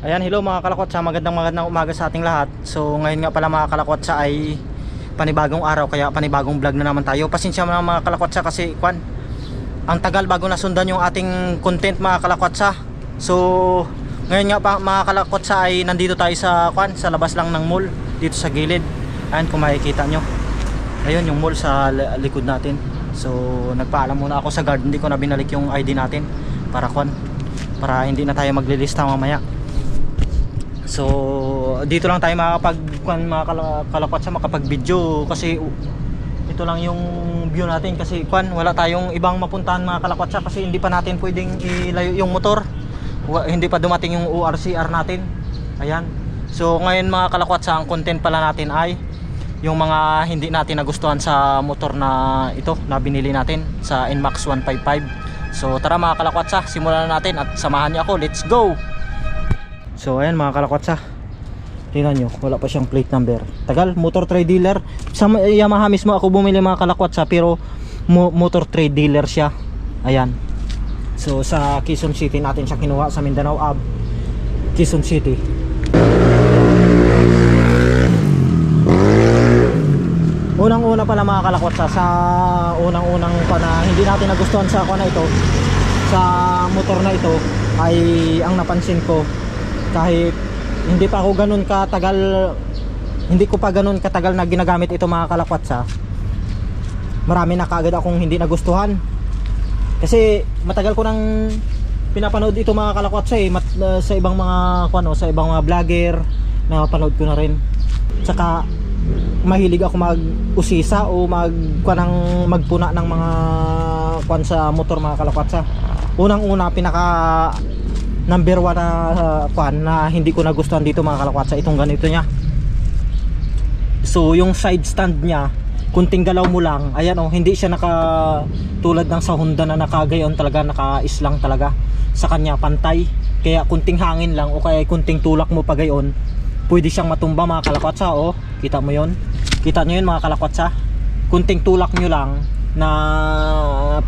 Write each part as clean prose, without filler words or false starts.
Ayan, hello mga kalakwatsa, magandang umaga sa ating lahat. So ngayon nga pala mga kalakwatsa ay panibagong araw, kaya panibagong vlog na naman tayo. Pasensya na mga kalakwatsa kasi ang tagal bago nasundan yung ating content mga kalakwatsa. So ngayon nga pa mga kalakwatsa ay nandito tayo sa sa labas lang ng mall, dito sa gilid. Ayan, kung makikita nyo, ayun yung mall sa likod natin. So nagpaalam muna ako sa guard, hindi ko na binalik yung ID natin para para hindi na tayo maglilista mamaya. So dito lang tayo mga kalakwatsa makapag-video kasi ito lang yung view natin kasi wala tayong ibang mapuntahan mga kalakwatsa kasi hindi pa natin pwedeng ilayo yung motor. Hindi pa dumating yung ORCR natin. Ayan. So ngayon mga kalakwatsa, ang content pala natin ay yung mga hindi natin nagustuhan sa motor na ito na binili natin sa NMAX 155. So tara mga kalakwatsa, simulan na natin at samahan niyo ako. Let's go! So ayan mga kalakwatsa, tingnan nyo, wala pa siyang plate number. Tagal, motor trade dealer. Sa Yamaha mismo ako bumili mga kalakwatsa, pero motor trade dealer siya. Ayan. So sa Quezon City natin siya kinuha, sa Mindanao Ab, Quezon City. Unang-una pala mga kalakwatsa, sa unang-unang na hindi natin nagustuhan sa na ito, sa motor na ito, ay ang napansin ko, kahit hindi pa ako ganun katagal, hindi ko pa ganun katagal na ginagamit ito mga kalakwatsa, marami na kaagad akong hindi nagustuhan. Kasi matagal ko nang pinapanood ito mga kalakwatsa sa ibang mga sa ibang mga vlogger, napanood ko na rin. Tsaka mahilig ako mag-usisa o magpuna ng mga sa motor mga kalakwatsa. Unang-una, pinaka number 1 na na hindi ko nagustuhan dito mga kalakwatsa, itong ganito niya. So yung side stand niya, kunting galaw mo lang, ayan hindi siya tulad ng sa Honda na nakagayon talaga, naka-islang talaga sa kanya, pantay. Kaya kunting hangin lang o kaya kunting tulak mo pa gayon, pwede siyang matumba mga kalakwatsa. Kita mo yon, kita nyo yun mga kalakwatsa, kunting tulak nyo lang na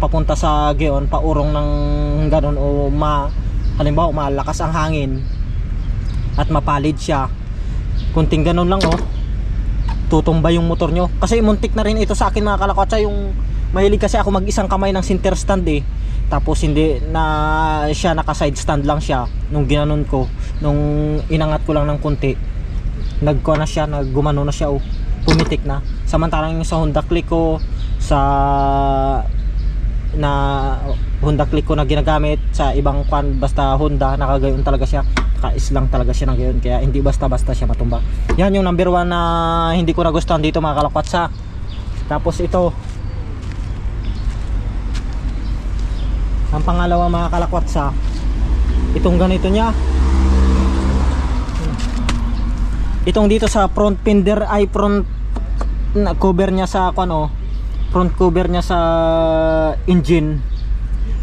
papunta sa gayon, paurong ng ganon o halimbawa malakas ang hangin at mapalid siya, kunting ganon lang tutumba yung motor nyo. Kasi muntik na rin ito sa akin mga kalakwatsa, yung mahilig kasi ako mag isang kamay ng center stand tapos hindi na siya, naka side stand lang siya. Nung ginanon ko, nung inangat ko lang ng kunti, gumano na siya, pumitik na. Samantalang yung sa Honda Click ko, Honda Click ko na ginagamit sa ibang basta Honda, nakagayon talaga siya, naka-islang talaga siya na gayon, kaya hindi basta-basta siya matumba. Yan yung number 1 na hindi ko nagustuhan dito mga kalakwatsa. Tapos ito, ang pangalawa mga kalakwatsa, itong ganito niya, itong dito sa front fender ay front cover niya sa front cover niya sa engine,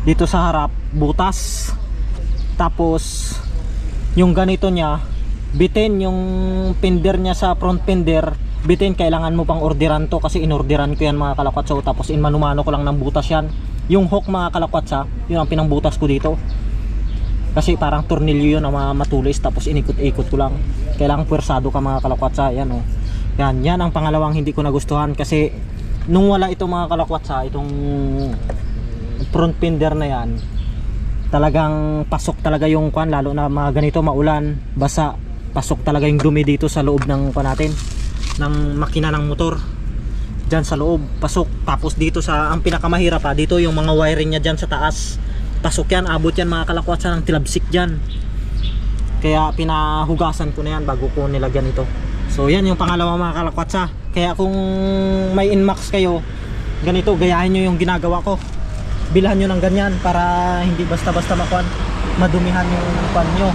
dito sa harap butas. Tapos yung ganito niya, bitin yung fender niya sa front fender, bitin. Kailangan mo pang orderan to kasi inorderan ko yan mga kalakwatsa. Tapos manumano ko lang ng butas yan. Yung hook mga kalakwatsa, yun ang pinangbutas ko dito kasi parang tornilyo yun na matulis, tapos inikot-ikot ko lang. Kailangan pwersado ka mga kalakwatsa. Yan ang pangalawang hindi ko nagustuhan, kasi nung wala ito mga kalakwatsa, itong front fender na yan, talagang pasok talaga yung lalo na mga ganito maulan, basa, pasok talaga yung dumi dito sa loob ng natin, ng makina ng motor. Dyan sa loob, pasok. Tapos dito ang pinakamahirap dito yung mga wiring nya dyan sa taas, pasok yan, abot yan mga kalakwatsa ng tilabsik dyan. Kaya pinahugasan ko na yan bago ko nilagyan ito. So yan yung pangalawa mga kalakwatsa. Kaya kung may NMAX kayo, ganito, gayahin nyo yung ginagawa ko. Bilhan nyo ng ganyan para hindi basta-basta madumihan yung nyo.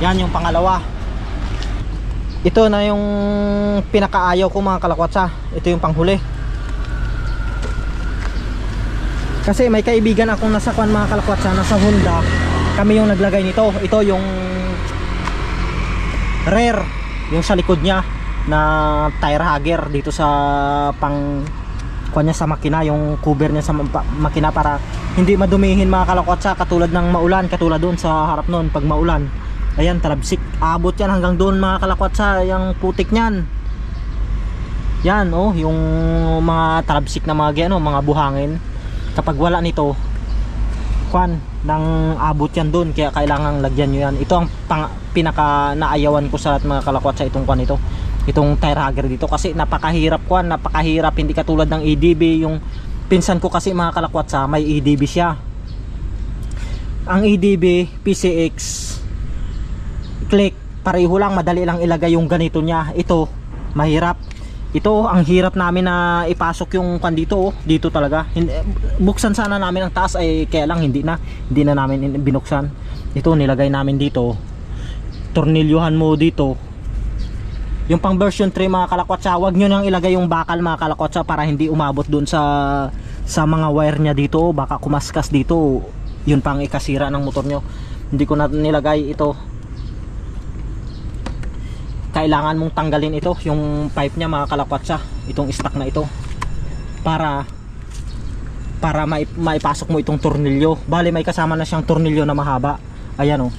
Yan yung pangalawa. Ito na yung pinakaayaw ko mga kalakwatsa. Ito yung panghuli. Kasi may kaibigan akong nasa mga kalakwatsa, nasa Honda, kami yung naglagay nito. Ito yung rear, yung sa likod niya na tire hugger dito sa niya sa makina, yung cover niya sa makina para hindi madumihin mga kalakwatsa, katulad ng maulan, katulad doon sa harap noon pag maulan, Ayan, talabsik. Abot yan hanggang doon mga kalakwatsa, yung putik niyan. Yan oh, yung mga talabsik na mga ano, mga buhangin. Kapag wala nito, kwan, nang abot yan doon, kaya kailangang lagyan nyo yan. Ito ang pinaka naayawan ko sa mga kalakwatsa, itong kwan ito. Itong tire hugger dito kasi napakahirap kwan, napakahirap, hindi katulad ng EDB. Yung pinsan ko kasi mga kalakwatsa, may EDB siya. Ang EDB, PCX, click, pareho lang, madali lang ilagay yung ganito niya. Ito, mahirap. Ito, ang hirap namin na ipasok yung kan dito, oh. Dito talaga. Buksan sana namin ang taas, ay kaya lang hindi na namin binuksan. Ito, nilagay namin dito. Tornilyohan mo dito. Yung pang version 3 mga kalakwatsa, wag nyo nang ilagay yung bakal mga kalakwatsa para hindi umabot dun sa mga wire nya dito. Baka kumaskas dito. Yun pang ikasira ng motor nyo. Hindi ko na nilagay ito. Kailangan mong tanggalin ito, yung pipe nya mga kalakwatsa, itong stock na ito, para maipasok mo itong tornilyo. Bali may kasama na siyang tornilyo na mahaba. Ayan oh,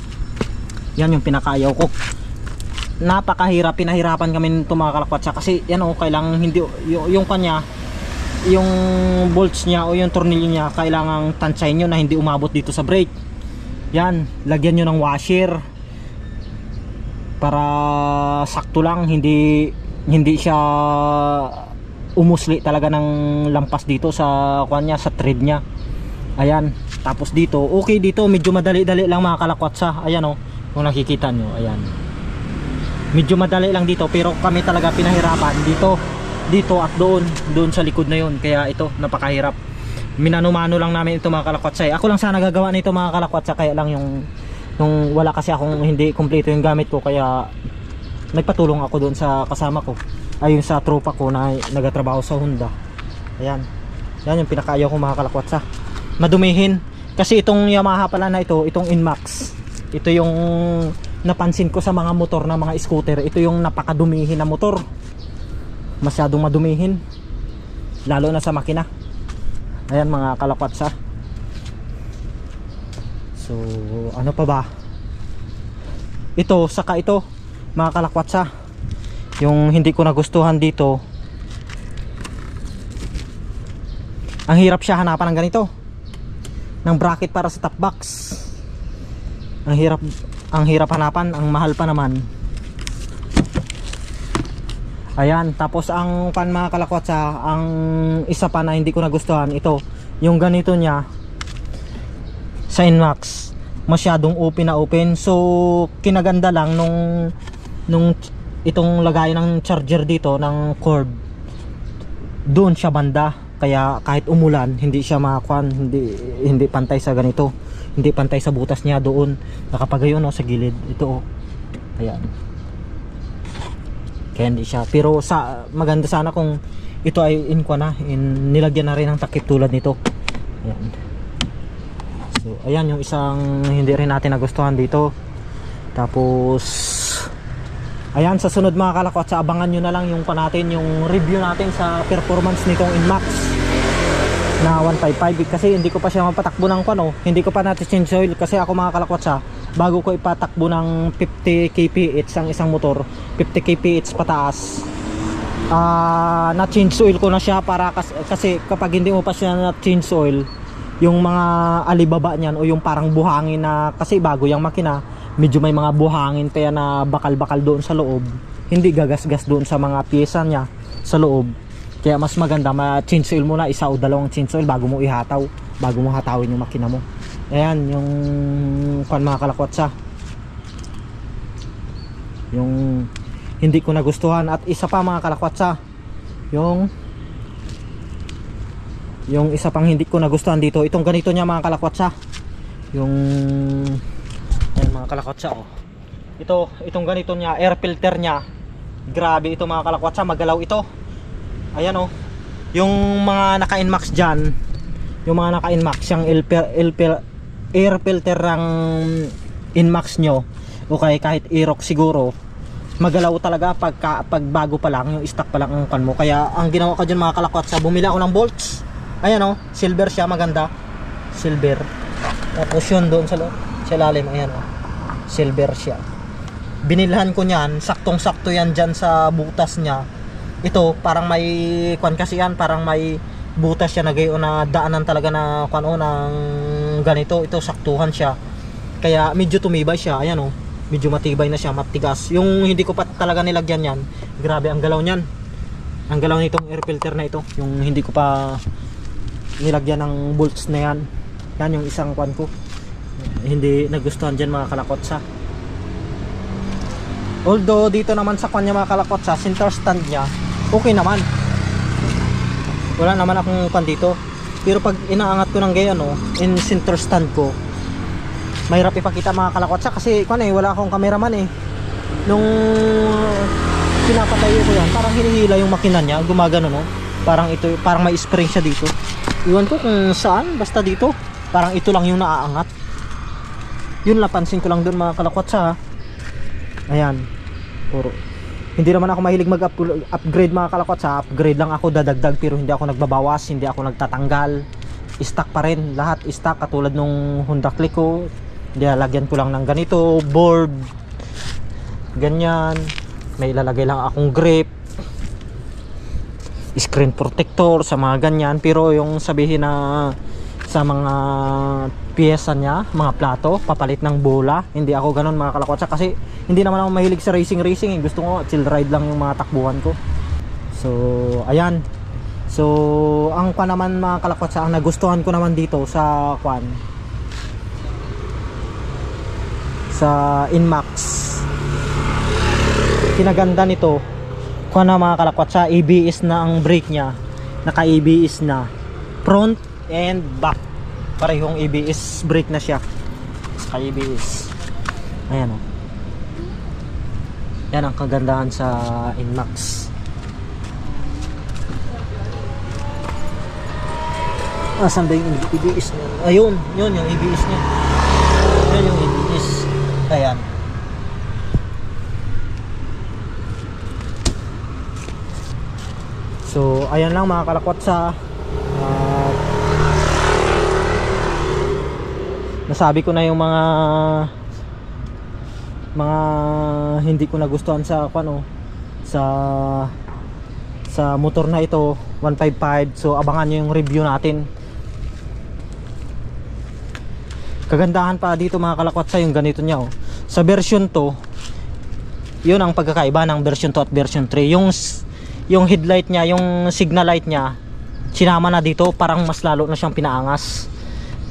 yan yung pinakaayaw ko. Napakahirap, pinahirapan kami nito mga kalakwatsa kasi yan oh, kailangan hindi yung kanya, yung bolts nya o yung tornilyo nya, kailangan tansyahin nyo na hindi umabot dito sa brake. Yan, lagyan nyo ng washer para sakto lang, hindi siya umusli talaga ng lampas dito sa kanya, sa thread nya. Ayan, tapos dito okay, dito medyo madali-dali lang mga kalakwatsa. Ayan oh, kung nakikita nyo, ayan, medyo madali lang dito, pero kami talaga pinahirapan dito at doon sa likod na yun. Kaya ito, napakahirap, minano-mano lang namin ito mga kalakwatsa. Ako lang sana gagawa nito mga kalakwatsa, kaya lang yung wala kasi akong, hindi kompleto yung gamit ko, kaya nagpatulong ako doon sa kasama ko, ayun sa tropa ko na nagatrabaho sa Honda. Ayan, yan yung pinakaayaw ko mga kalakwatsa, madumihin. Kasi itong Yamaha pala na ito, itong Inmax, ito yung napansin ko sa mga motor na mga scooter, ito yung napakadumihin na motor, masyadong madumihin, lalo na sa makina. Ayan mga kalakwatsa. So ano pa ba, ito, saka ito mga kalakwatsa, yung hindi ko nagustuhan dito, ang hirap siya hanapan ng ganito, ng bracket para sa top box. Ang hirap hanapan, ang mahal pa naman. Ayan, tapos ang mga kalakwatsa, ang isa pa na hindi ko nagustuhan, ito, yung ganito niya sa Inmax, masyadong open na open. So kinaganda lang nung itong lagay ng charger dito ng cord, doon siya banda, kaya kahit umulan hindi siya makakuan, hindi pantay sa ganito, hindi pantay sa butas niya doon, nakapagayon oh, sa gilid ito oh. Ayan, kaya hindi siya, pero maganda sana kung ito ay nilagyan na rin ng takip tulad nito. Ayan. So ayan yung isang hindi rin natin nagustuhan dito. Tapos ayan, sa sunod mga kalakwatsa, abangan nyo na lang yung yung review natin sa performance nitong Inmax na 155, kasi hindi ko pa siya mapatakbo ng hindi ko pa natin change oil. Kasi ako mga kalakwatsa, bago ko ipatakbo ng 50 kph ang isang motor, 50 kph pataas, na change oil ko na siya, para kasi kapag hindi mo pa siya na change oil, yung mga alibaba niyan o yung parang buhangin na, kasi bago yung makina, medyo may mga buhangin kaya na bakal-bakal doon sa loob, hindi gagasgas doon sa mga pyesa niya sa loob. Kaya mas maganda ma-change oil muna, isa o dalawang change oil bago mo ihataw, bago mo hatawin yung makina mo. Ayan yung mga kalakwatsa, yung hindi ko nagustuhan. At isa pa mga kalakwatsa, yung isa pang hindi ko nagustuhan dito, itong ganito niya mga kalakwatsa, yung ayan mga kalakwatsa oh, itong ganito niya, air filter niya, grabe ito mga kalakwatsa, magalaw ito. Ayan oh, yung mga naka-Inmax dyan, yung mga naka-Inmax, yung air filter ng Inmax nyo, okay, kahit Aerox siguro, magalaw talaga pag bago pa lang, yung stock pa lang ang kan mo. Kaya ang ginawa ko dyan mga kalakwatsa, bumili ako ng bolts. Ayan oh, silver siya, maganda, silver. Tapos yun doon sa ilalim, ayan oh, silver siya. Binilhan ko niyan, saktong-sakto yan dyan sa butas niya. Ito parang may kwan kasi yan, parang may butas siya na gayon na daanan talaga na kwan o ng ganito. Ito saktuhan siya, kaya medyo tumibay siya. Ayan o, medyo matibay na siya, matigas. Yung hindi ko pa talaga nilagyan yan, grabe ang galaw niyan. Ang galaw nitong air filter na ito, yung hindi ko pa nilagyan ng bolts na yan. Yan yung isang kwan ko, hindi nagustuhan dyan mga kalakotsa. Although dito naman sa kanya mga kalakotsa, center stand niya okay naman, wala naman akong kwan dito. Pero pag inaangat ko ng gayon in center stand ko, mahirap ipakita mga kalakotsa kasi kwan wala akong cameraman nung pinapatayo ko yan, parang hinihila yung makina niya, gumagano parang ito, parang may spring siya dito. Iwan ko kung saan, basta dito parang ito lang yung naaangat. Yun napansin ko lang doon mga kalakotsa. Ayan, puro. Hindi naman ako mahilig mag-upgrade mga kalakotsa. Upgrade lang ako, dadagdag, pero hindi ako nagbabawas, hindi ako nagtatanggal. Stock pa rin, lahat stock, katulad nung Honda Click ko. Lagyan ko lang ng ganito, board, ganyan. May ilalagay lang akong grip, screen protector sa mga ganyan. Pero yung sabihin na sa mga piyesa niya, mga plato, papalit ng bola, hindi ako ganun mga kalakotsa, kasi hindi naman ako mahilig sa racing. Gusto ko chill ride lang yung mga takbuhan ko. So ayan, so ang kwan naman mga kalakotsa, ang nagustuhan ko naman dito sa kwan, sa Inmax, kinaganda nito kwan na mga kalakotsa, ABS na ang brake nya, naka ABS na front and back, parehong ABS brake na siya, saka ABS. Ayan yan ang kagandahan sa Inmax. Saan ba yung ABS niya? Ayun, yun yung ABS niya. Yun yung ABS. Ayan. So ayan lang mga kalakotsa. Nasabi ko na yung mga hindi ko nagustuhan sa sa motor na ito, 155. So abangan nyo yung review natin. Kagandahan pa dito mga kalakotsa yung ganito niya sa version 2. Yun ang pagkakaiba ng version 2 at version 3. Yung headlight niya, yung signal light niya, sinama na dito, parang mas lalo na siyang pinaangas,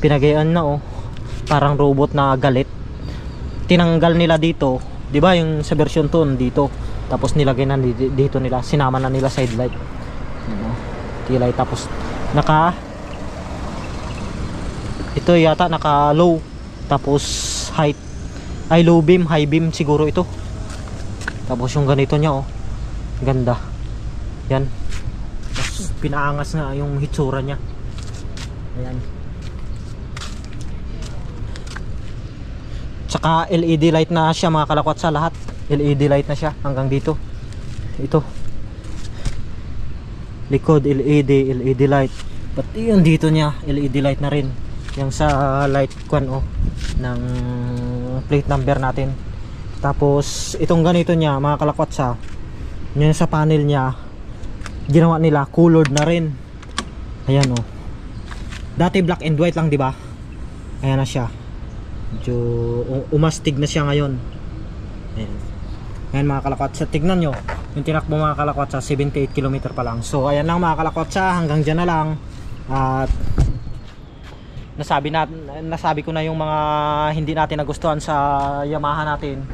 pinagayaan na parang robot na galit. Tinanggal nila dito, di ba yung sa version 2 dito, tapos nilagay na dito nila, sinama na nila side light, kilay, tapos ito yata naka low, tapos height ay low beam, high beam siguro ito. Tapos yung ganito niya ganda yan, tapos pinaangas nga yung hitsura niya. Ayan, tsaka LED light na siya mga kalakotsa, lahat LED light na siya hanggang dito. Ito likod LED light, pati yung dito niya LED light na rin, yung sa light kwan ng plate number natin. Tapos itong ganito niya mga kalakotsa, yun sa panel niya, ginawa nila colored na rin. Ayan dati black and white lang, di ba? Ayan na siya, medyo umastig na siya ngayon. Ayan mga kalakotsa, tignan nyo yung tinakbo mga kalakotsa, 78 km pa lang. So ayan lang mga kalakotsa, hanggang dyan na lang. At nasabi ko na yung mga hindi natin nagustuhan sa Yamaha natin,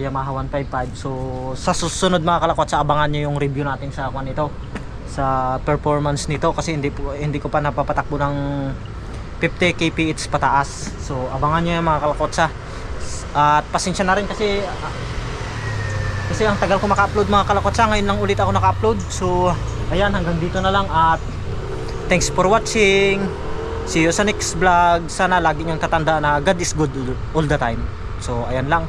Yamaha 155. So sa susunod mga kalakotsa, abangan nyo yung review natin sa kwan nito, sa performance nito, kasi hindi ko pa napapatakbo ng 50 kph pataas. So abangan nyo yung mga kalakotsa. At pasensya na rin kasi ang tagal ko maka-upload mga kalakotsa, ngayon lang ulit ako naka-upload. So ayan, hanggang dito na lang, at thanks for watching. See you sa next vlog. Sana lagi nyong tatandaan na God is good all the time. So ayan lang.